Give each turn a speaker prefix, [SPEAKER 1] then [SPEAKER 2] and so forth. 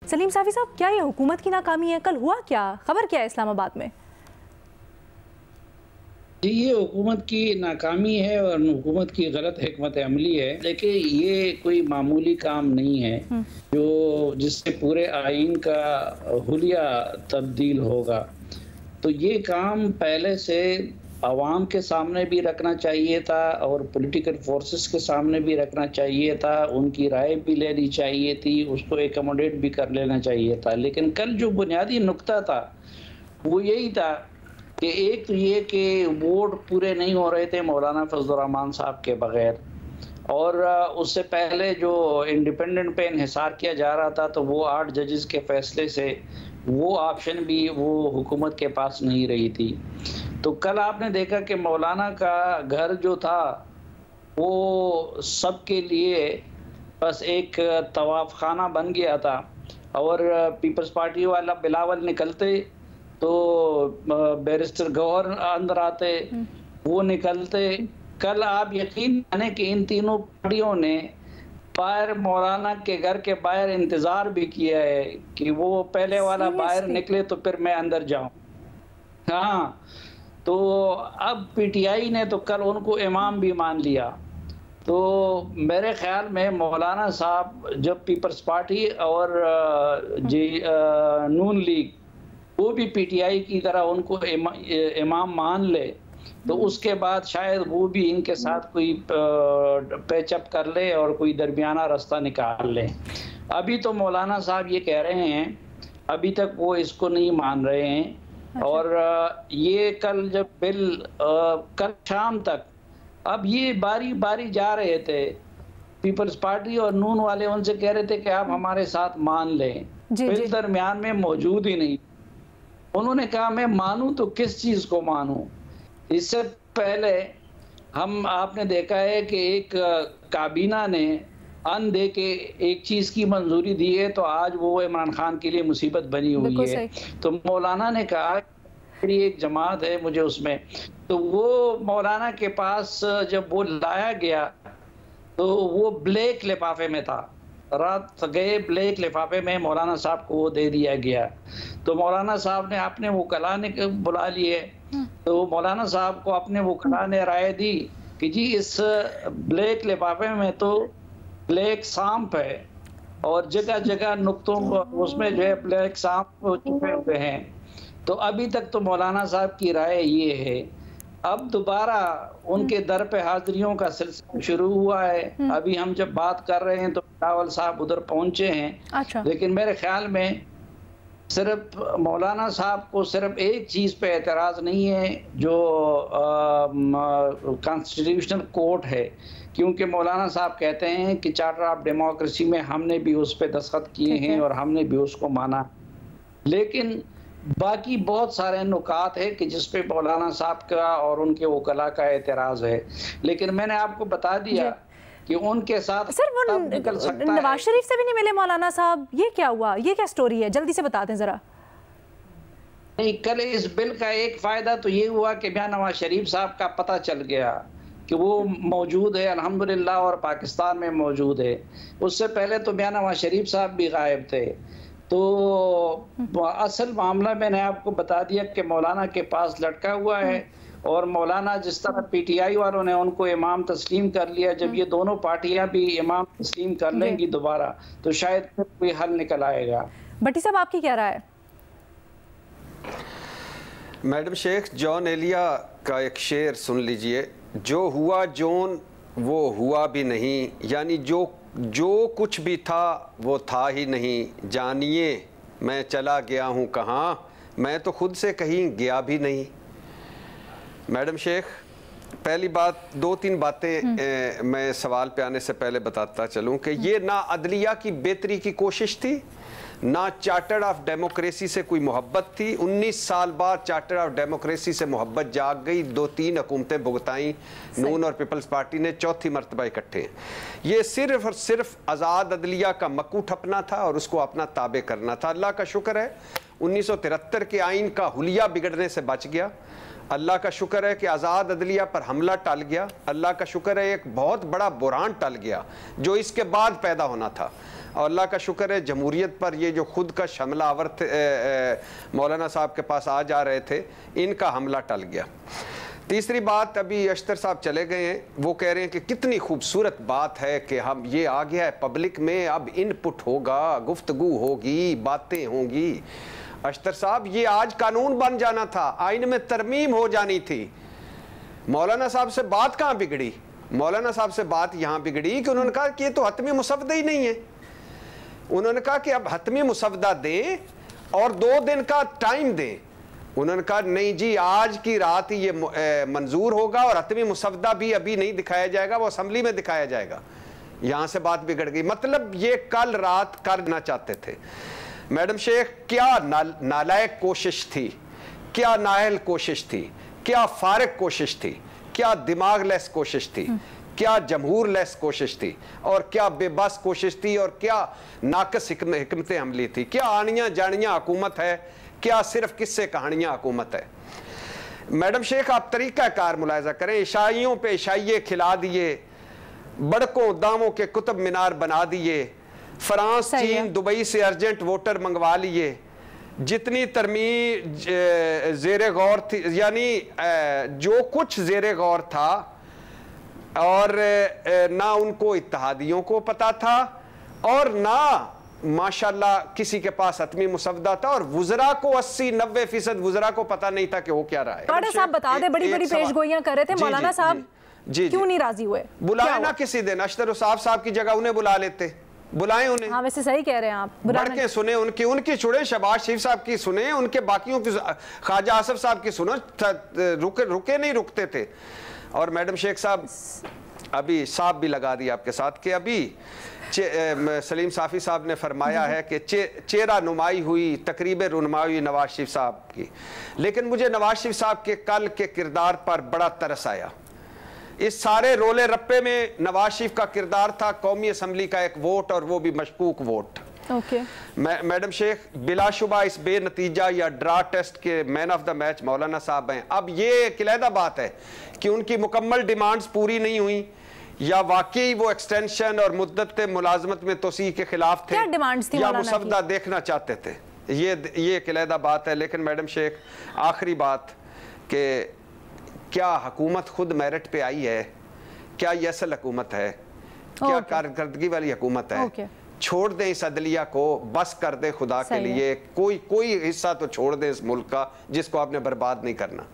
[SPEAKER 1] सलीम साफ़ी साहब, क्या ये हुकूमत की नाकामी है? कल हुआ क्या? खबर क्या है इस्लामाबाद में?
[SPEAKER 2] जी, ये हुकूमत की नाकामी है और हुकूमत की गलत हिकमत अमली है। देखिए, ये कोई मामूली काम नहीं है जो जिससे पूरे आइन का हुलिया तब्दील होगा। तो ये काम पहले से अवाम के सामने भी रखना चाहिए था और पॉलिटिकल फोर्सेस के सामने भी रखना चाहिए था, उनकी राय भी लेनी चाहिए थी, उसको एकोमोडेट भी कर लेना चाहिए था। लेकिन कल जो बुनियादी नुक्ता था वो यही था कि एक तो ये कि वोट पूरे नहीं हो रहे थे मौलाना फजलुर रहमान साहब के बगैर, और उससे पहले जो इंडिपेंडेंट पे इन्हिसार किया जा रहा था तो वो 8 जजेस के फैसले से वो ऑप्शन भी वो हुकूमत के पास नहीं रही थी। तो कल आपने देखा कि मौलाना का घर जो था वो सबके लिए बस एक तवाफ खाना बन गया था, और पीपल्स पार्टी वाला बिलावल निकलते तो बैरिस्टर गौहर अंदर आते, वो निकलते। कल आप यकीन माने कि इन तीनों पार्टियों ने बाहर मौलाना के घर के बाहर इंतजार भी किया है कि वो पहले वाला बाहर निकले तो फिर मैं अंदर जाऊं। हाँ, तो अब पीटीआई ने तो कल उनको इमाम भी मान लिया। तो मेरे ख्याल में मौलाना साहब जब पीपल्स पार्टी और नून लीग वो भी पीटीआई की तरह उनको इमाम मान ले तो उसके बाद शायद वो भी इनके साथ कोई पैचअप कर ले और कोई दरमियाना रास्ता निकाल ले। अभी तो मौलाना साहब ये कह रहे हैं, अभी तक वो इसको नहीं मान रहे हैं। और ये कल जब बिल कल शाम तक, अब ये बारी बारी जा रहे थे, पीपल्स पार्टी और नून वाले उनसे कह रहे थे कि आप हमारे साथ मान लें, बिल दरमियान में मौजूद ही नहीं। उन्होंने कहा मैं मानूं तो किस चीज को मानूं। इससे पहले आपने देखा है कि एक काबीना ने अन दे के एक चीज की मंजूरी दी है तो आज वो इमरान खान के लिए मुसीबत बनी हुई है। तो मौलाना ने कहा मेरी एक जमात है मुझे उसमें, तो वो मौलाना के पास जब वो लाया गया तो वो ब्लैक लिफाफे में था, रात गए ब्लैक लिफाफे में मौलाना साहब को वो दे दिया गया। तो मौलाना साहब ने अपने वकला ने बुला लिए, तो मौलाना साहब को अपने वकला ने राय दी कि जी इस ब्लैक लिफाफे में तो ब्लैक सांप है और जगह जगह नुक्तों उसमें जो है ब्लैक सांप छुपे हुए हैं। तो अभी तक तो मौलाना साहब की राय ये है। अब दोबारा उनके दर पे हाजिरियों का सिलसिला शुरू हुआ है। अभी हम जब बात कर रहे हैं तो बिलावल साहब उधर पहुंचे हैं। अच्छा। लेकिन मेरे ख्याल में सिर्फ मौलाना साहब को सिर्फ एक चीज पे एतराज नहीं है जो कॉन्स्टिट्यूशनल कोर्ट है, क्योंकि मौलाना साहब कहते हैं कि चार्टर ऑफ डेमोक्रेसी में हमने भी उस पर दस्तखत किए हैं और हमने भी उसको माना, लेकिन बाकी बहुत सारे नुकात है कि जिस पे मौलाना साहब का और उनके वकला का एतराज है। लेकिन मैंने आपको बता दिया कि उनके साथ
[SPEAKER 1] सर वो निकल सकता है। नवाज शरीफ से भी नहीं मिले मौलाना साहब, ये क्या हुआ? ये क्या स्टोरी है? जल्दी से बता दें जरा।
[SPEAKER 2] नहीं, कल इस बिल का एक फायदा तो ये हुआ कि मियां नवाज शरीफ साहब का पता चल गया कि वो मौजूद है अल्हम्दुलिल्लाह और पाकिस्तान में मौजूद है। उससे पहले तो मियां नवाज शरीफ साहब भी गायब थे। तो असल मामला मैंने आपको बता दिया कि मौलाना के पास लटका हुआ है, और मौलाना जिस तरह पीटीआई वालों ने उनको इमाम तस्लीम कर लिया, जब ये दोनों पार्टियां भी इमाम तस्लीम कर लेंगी दोबारा तो शायद कोई हल निकल आएगा।
[SPEAKER 1] भट्टी साहब आपकी क्या राय है?
[SPEAKER 3] मैडम शेख जॉन एलिया का एक शेर सुन लीजिए, जो हुआ जॉन वो हुआ भी नहीं, यानी जो कुछ भी था वो था ही नहीं, जानिए मैं चला गया हूँ कहाँ, मैं तो खुद से कहीं गया भी नहीं। मैडम शेख, पहली बात, 2-3 बातें मैं सवाल पे आने से पहले बताता चलूँ कि ये ना अदलिया की बेहतरी की कोशिश थी, ना चार्टर ऑफ डेमोक्रेसी से कोई मोहब्बत थी। 19 साल बाद चार्टर ऑफ डेमोक्रेसी से मोहब्बत जाग गई, 2-3 हुकूमतें भुगताई नून और पीपल्स पार्टी ने, चौथी मरतबा इकट्ठे। ये सिर्फ और सिर्फ आज़ाद अदलिया का मक्कू ठपना था और उसको अपना ताबे करना था। अल्लाह का शुक्र है 1973 के आइन का हुलिया बिगड़ने से बच गया। अल्लाह का शुक्र है कि आज़ाद अदलिया पर हमला टल गया। अल्लाह का शुक्र है एक बहुत बड़ा बुरान टल गया जो इसके बाद पैदा होना था। और अल्लाह का शुक्र है जमहूरियत पर ये जो खुद का हमलावर थे, मौलाना साहब के पास आ जा रहे थे, इनका हमला टल गया। तीसरी बात, अभी अख्तर साहब चले गए हैं, वो कह रहे हैं कि कितनी खूबसूरत बात है कि हम ये आ गया है पब्लिक में, अब इनपुट होगा, गुफ्तगू होगी, बातें होंगी। अख्तर साहब, ये आज कानून बन जाना था, आइन में तरमीम हो जानी थी। मौलाना साहब से बात कहाँ बिगड़ी? मौलाना साहब से बात यहाँ बिगड़ी कि उन्होंने कहा कि ये तो हतमी मुसवदा ही नहीं है। उन्होंने कहा कि अब हतमी मुसवदा दें और 2 दिन का टाइम दें। उन्होंने कहा नहीं जी, आज की रात ये मंजूर होगा और हतमी मुसवदा भी अभी नहीं दिखाया जाएगा, वो असम्बली में दिखाया जाएगा। यहाँ से बात बिगड़ गई। मतलब ये कल रात करना चाहते थे। मैडम शेख, क्या नालायक कोशिश थी, क्या नाअहल कोशिश थी, क्या फारिग कोशिश थी, क्या दिमाग लेस कोशिश थी, क्या जमहूर लेस कोशिश थी, और क्या बेबस कोशिश थी, और क्या नाकस हिकमत अमली थी। क्या आनियाँ जानियाँ हुकूमत है, क्या सिर्फ किस्से कहानियाँ हुकूमत है। मैडम शेख, आप तरीक़ाकार मुलाहिज़ा करें। ईसाइयों पे ईसाइये खिला दिए, बड़कों दामों के कुतुब मीनार बना दिए, फ्रांस, चीन, दुबई से अर्जेंट वोटर मंगवा लिए, जितनी तरमीम ज़ेरे गौर थी, यानी जो कुछ ज़ेरे गौर था, और ना उनको इत्तेहादियों को पता था और ना माशाल्लाह किसी के पास हतमी मुसवदा था, और वुज़रा को 80-90% वुज़रा को पता नहीं था कि वो क्या रहा है।
[SPEAKER 1] साहब बता दे, बड़ी बड़ी पेशगोइयां कर रहे थे, मौलाना साहब क्यों नहीं राजी हुए?
[SPEAKER 3] बुलाए ना किसी दिन, अख्तर साहब की जगह उन्हें बुला लेते, बुलाएं उन्हें।
[SPEAKER 1] हाँ, वैसे सही कह रहे हैं आप,
[SPEAKER 3] बढ़ के सुने उनकी छुड़े, शहबाज शरीफ साहब की सुने, उनके बाकियों की, ख्वाजा आसिफ साहब की सुनो, रुके नहीं रुकते थे। और मैडम शेख साहब, अभी साहब भी लगा दिया आपके साथ कि अभी सलीम साफ़ी साहब ने फरमाया है कि चेहरा नुमाई हुई, तकरीब रुनुमाई हुई नवाज शरीफ साहब की, लेकिन मुझे नवाज शरीफ साहब के कल के किरदार पर बड़ा तरस आया। इस सारे रोले रप्पे में नवाज शरीफ का किरदार था कौमी असम्बली का एक वोट, और वो भी मशकूक वोट। मैडम शेख, बिलाशुबा इस बेनतीजा या ड्रा टेस्ट के मैन ऑफ द मैच मौलाना साहब हैं। अब ये एक अलहदा बात है कि उनकी मुकम्मल डिमांड्स पूरी नहीं हुई, या वाकई वो एक्सटेंशन और मुद्दत मुलाजमत में तोसी के खिलाफ थे, या मुसवदा देखना चाहते थे। ये एक अलहदा बात है। लेकिन मैडम शेख, आखिरी बात कि क्या हुकूमत खुद मेरिट पे आई है? क्या ये असल हुकूमत है? क्या कारकर्दगी वाली हुकूमत है? छोड़ दें इस अदलिया को, बस कर दें खुदा के लिए। कोई हिस्सा तो छोड़ दें इस मुल्क का जिसको आपने बर्बाद नहीं करना।